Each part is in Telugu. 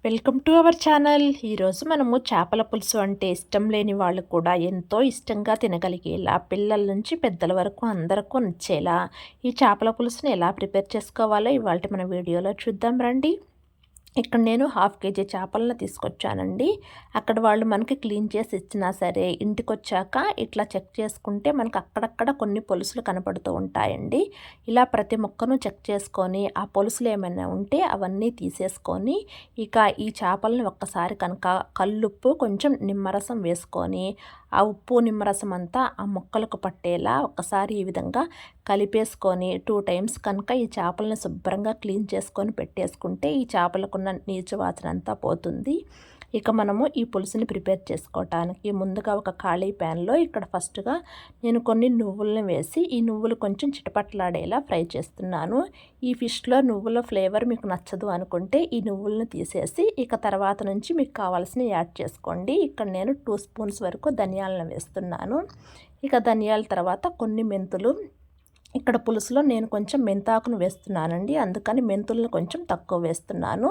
Welcome to our channel. ఈరోజు మనము చేపల పులుసు అంటే ఇష్టం లేని వాళ్ళు కూడా ఎంతో ఇష్టంగా తినగలిగేలా, పిల్లల నుంచి పెద్దల వరకు అందరికీ నచ్చేలా ఈ చేపల పులుసుని ఎలా ప్రిపేర్ చేసుకోవాలో ఇవాళ మన వీడియోలో చూద్దాం రండి. ఇక్కడ నేను 1/2 కేజీ చేపలను తీసుకొచ్చానండి. అక్కడ వాళ్ళు మనకి క్లీన్ చేసి ఇచ్చినా సరే ఇంటికొచ్చాక ఇట్లా చెక్ చేసుకుంటే మనకు అక్కడక్కడ కొన్ని పొలుసులు కనపడుతూ ఉంటాయండి. ఇలా ప్రతి ముక్కను చెక్ చేసుకొని ఆ పొలుసులు ఏమైనా ఉంటే అవన్నీ తీసేసుకొని ఇక ఈ చేపలను ఒక్కసారి కనుక కల్లుప్పు కొంచెం నిమ్మరసం వేసుకొని ఆ ఉప్పు నిమ్మరసం అంతా ఆ ముక్కలకు పట్టేలా ఒక్కసారి ఈ విధంగా కలిపేసుకొని 2 టైమ్స్ కనుక ఈ చేపలను శుభ్రంగా క్లీన్ చేసుకొని పెట్టేసుకుంటే ఈ చేపలకున్న నీచు వాసన అంతా పోతుంది. ఇక మనము ఈ పులుసుని ప్రిపేర్ చేసుకోవటానికి ముందుగా ఒక ఖాళీ ప్యాన్లో ఇక్కడ ఫస్ట్గా నేను కొన్ని నువ్వులను వేసి ఈ నువ్వులు కొంచెం చిటపట్లాడేలా ఫ్రై చేస్తున్నాను. ఈ ఫిష్లో నువ్వుల ఫ్లేవర్ మీకు నచ్చదు అనుకుంటే ఈ నువ్వులను తీసేసి ఇక తర్వాత నుంచి మీకు కావాల్సినవి యాడ్ చేసుకోండి. ఇక్కడ నేను 2 స్పూన్స్ వరకు ధనియాలను వేస్తున్నాను. ఇక ధనియాల తర్వాత కొన్ని మెంతులు, ఇక్కడ పులుసులో నేను కొంచెం మెంతాకును వేస్తున్నానండి, అందుకని మెంతులను కొంచెం తక్కువ వేస్తున్నాను.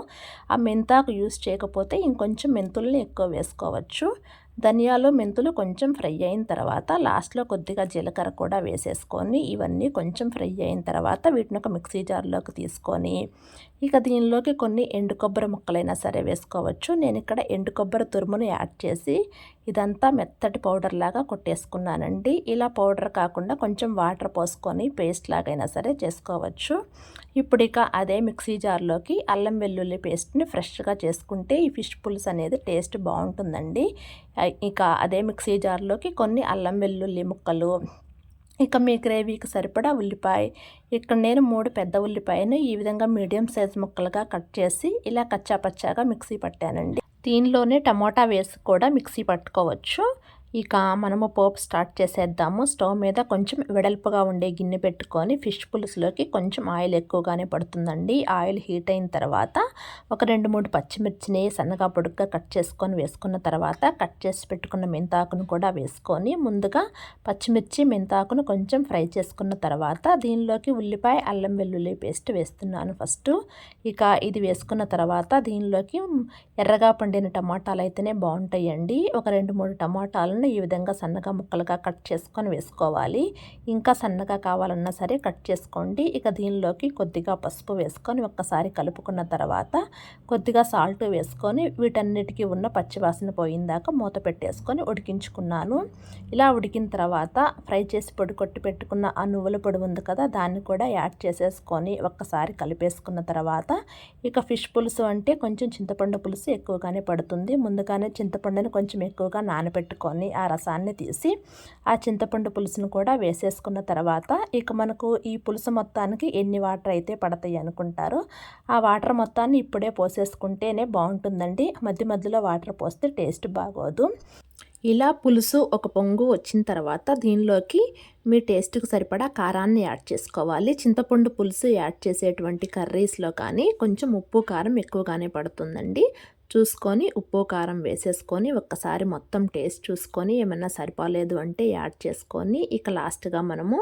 ఆ మెంతాకు యూస్ చేయకపోతే ఇంకొంచెం మెంతుల్ని ఎక్కువ వేసుకోవచ్చు. ధనియాలు మెంతులు కొంచెం ఫ్రై అయిన తర్వాత లాస్ట్లో కొద్దిగా జీలకర్ర కూడా వేసేసుకొని ఇవన్నీ కొంచెం ఫ్రై అయిన తర్వాత వీటిని ఒక మిక్సీ జార్లోకి తీసుకొని ఇక దీనిలోకి కొన్ని ఎండు కొబ్బరి ముక్కలైనా సరే వేసుకోవచ్చు. నేను ఇక్కడ ఎండు కొబ్బరి తురుమును యాడ్ చేసి ఇదంతా మెత్తటి పౌడర్ లాగా కొట్టేసుకున్నానండి. ఇలా పౌడర్ కాకుండా కొంచెం వాటర్ పోసుకొని పేస్ట్ లాగైనా సరే చేసుకోవచ్చు. ఇప్పుడు ఇక అదే మిక్సీ జార్లోకి అల్లం వెల్లుల్లి పేస్ట్ని ఫ్రెష్గా చేసుకుంటే ఈ ఫిష్ పులుసు అనేది టేస్ట్ బాగుంటుందండి. ఇక అదే మిక్సీ జార్లోకి కొన్ని అల్లం వెల్లుల్లి ముక్కలు, ఇక మీ గ్రేవీకి సరిపడా ఉల్లిపాయ, ఇక్కడ నేను 3 పెద్ద ఉల్లిపాయను ఈ విధంగా మీడియం సైజ్ ముక్కలుగా కట్ చేసి ఇలా కచ్చాపచ్చాగా మిక్సీ పట్టానండి. దీనిలోనే టమోటా వేసి కూడా మిక్సీ పట్టుకోవచ్చు. ఇక మనము పోపు స్టార్ట్ చేసేద్దాము. స్టవ్ మీద కొంచెం వెడల్పుగా ఉండే గిన్నె పెట్టుకొని ఫిష్ పులుసులోకి కొంచెం ఆయిల్ ఎక్కువగానే పడుతుందండి. ఆయిల్ హీట్ అయిన తర్వాత ఒక 2-3 పచ్చిమిర్చిని సన్నగా పొడుగ్గా కట్ చేసుకొని వేసుకున్న తర్వాత కట్ చేసి పెట్టుకున్న మెంతాకును కూడా వేసుకొని ముందుగా పచ్చిమిర్చి మెంతాకును కొంచెం ఫ్రై చేసుకున్న తర్వాత దీనిలోకి ఉల్లిపాయ అల్లం వెల్లుల్లి పేస్ట్ వేస్తున్నాను ఫస్ట్. ఇక ఇది వేసుకున్న తర్వాత దీనిలోకి ఎర్రగా పండిన టమాటాలు అయితేనే బాగుంటాయండి. ఒక 2-3 టమాటాలను ఈ విధంగా సన్నగా ముక్కలుగా కట్ చేసుకొని వేసుకోవాలి. ఇంకా సన్నగా కావాలన్నా సరే కట్ చేసుకోండి. ఇక దీనిలోకి కొద్దిగా పసుపు వేసుకొని ఒక్కసారి కలుపుకున్న తర్వాత కొద్దిగా సాల్ట్ వేసుకొని వీటన్నిటికీ ఉన్న పచ్చివాసన పోయిందాకా మూత పెట్టేసుకొని ఉడికించుకున్నాను. ఇలా ఉడికిన తర్వాత ఫ్రై చేసి పొడి కొట్టి పెట్టుకున్న ఆ నువ్వుల పొడి ఉంది కదా, దాన్ని కూడా యాడ్ చేసేసుకొని ఒక్కసారి కలిపేసుకున్న తర్వాత ఇక ఫిష్ పులుసు అంటే కొంచెం చింతపండు పులుసు ఎక్కువగానే పడుతుంది. ముందుగానే చింతపండుని కొంచెం ఎక్కువగా నానబెట్టుకొని ఆ రసాన్ని తీసి ఆ చింతపండు పులుసును కూడా వేసేసుకున్న తర్వాత ఇక మనకు ఈ పులుసు మొత్తానికి ఎన్ని వాటర్ అయితే పడతాయి అనుకుంటారో ఆ వాటర్ మొత్తాన్ని ఇప్పుడే పోసేసుకుంటేనే బాగుంటుందండి. మధ్య మధ్యలో వాటర్ పోస్తే టేస్ట్ బాగోదు. ఇలా పులుసు ఒక పొంగు వచ్చిన తర్వాత దీనిలోకి మీ టేస్ట్కి సరిపడా కారాన్ని యాడ్ చేసుకోవాలి. చింతపండు పులుసు యాడ్ చేసేటువంటి కర్రీస్లో కానీ కొంచెం ఉప్పు కారం ఎక్కువగానే పడుతుందండి. చూసుకొని ఉప్పు కారం వేసేసుకొని ఒక్కసారి మొత్తం టేస్ట్ చూసుకొని ఏమన్నా సరిపోలేదు అంటే యాడ్ చేసుకొని ఇక లాస్ట్గా మనము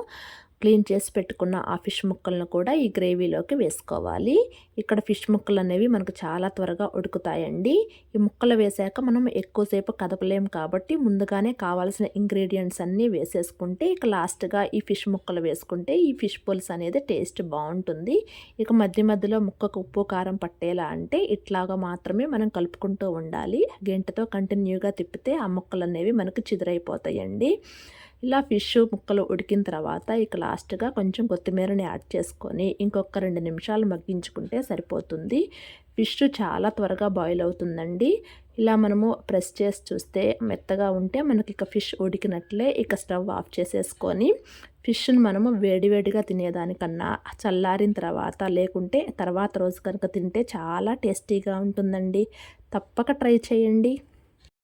క్లీన్ చేసి పెట్టుకున్న ఆ ఫిష్ ముక్కలను కూడా ఈ గ్రేవీలోకి వేసుకోవాలి. ఇక్కడ ఫిష్ ముక్కలు అనేవి మనకు చాలా త్వరగా ఉడుకుతాయండి. ఈ ముక్కలు వేసాక మనం ఎక్కువసేపు కదపలేము కాబట్టి ముందుగానే కావాల్సిన ఇంగ్రీడియంట్స్ అన్నీ వేసేసుకుంటే ఇక లాస్ట్గా ఈ ఫిష్ ముక్కలు వేసుకుంటే ఈ ఫిష్ పులుసు అనేది టేస్ట్ బాగుంటుంది. ఇక మధ్య మధ్యలో ముక్కకు ఉప్పు కారం పట్టేలా అంటే ఇట్లాగా మాత్రమే మనం కలుపుకుంటూ ఉండాలి. గంటతో కంటిన్యూగా తిప్పితే ఆ ముక్కలు అనేవి మనకు చిదురైపోతాయండి. ఇలా ఫిష్ ముక్కలు ఉడికిన తర్వాత ఇక లాస్ట్గా కొంచెం కొత్తిమీరని యాడ్ చేసుకొని ఇంకొక 2 నిమిషాలు మగ్గించుకుంటే సరిపోతుంది. ఫిష్ చాలా త్వరగా బాయిల్ అవుతుందండి. ఇలా మనము ప్రెస్ చేసి చూస్తే మెత్తగా ఉంటే మనకి ఇక ఫిష్ ఉడికినట్లే. ఇక స్టవ్ ఆఫ్ చేసేసుకొని ఫిష్ని మనము వేడివేడిగా తినేదానికన్నా చల్లారిన తర్వాత లేకుంటే తర్వాత రోజు కనుక తింటే చాలా టేస్టీగా ఉంటుందండి. తప్పక ట్రై చేయండి.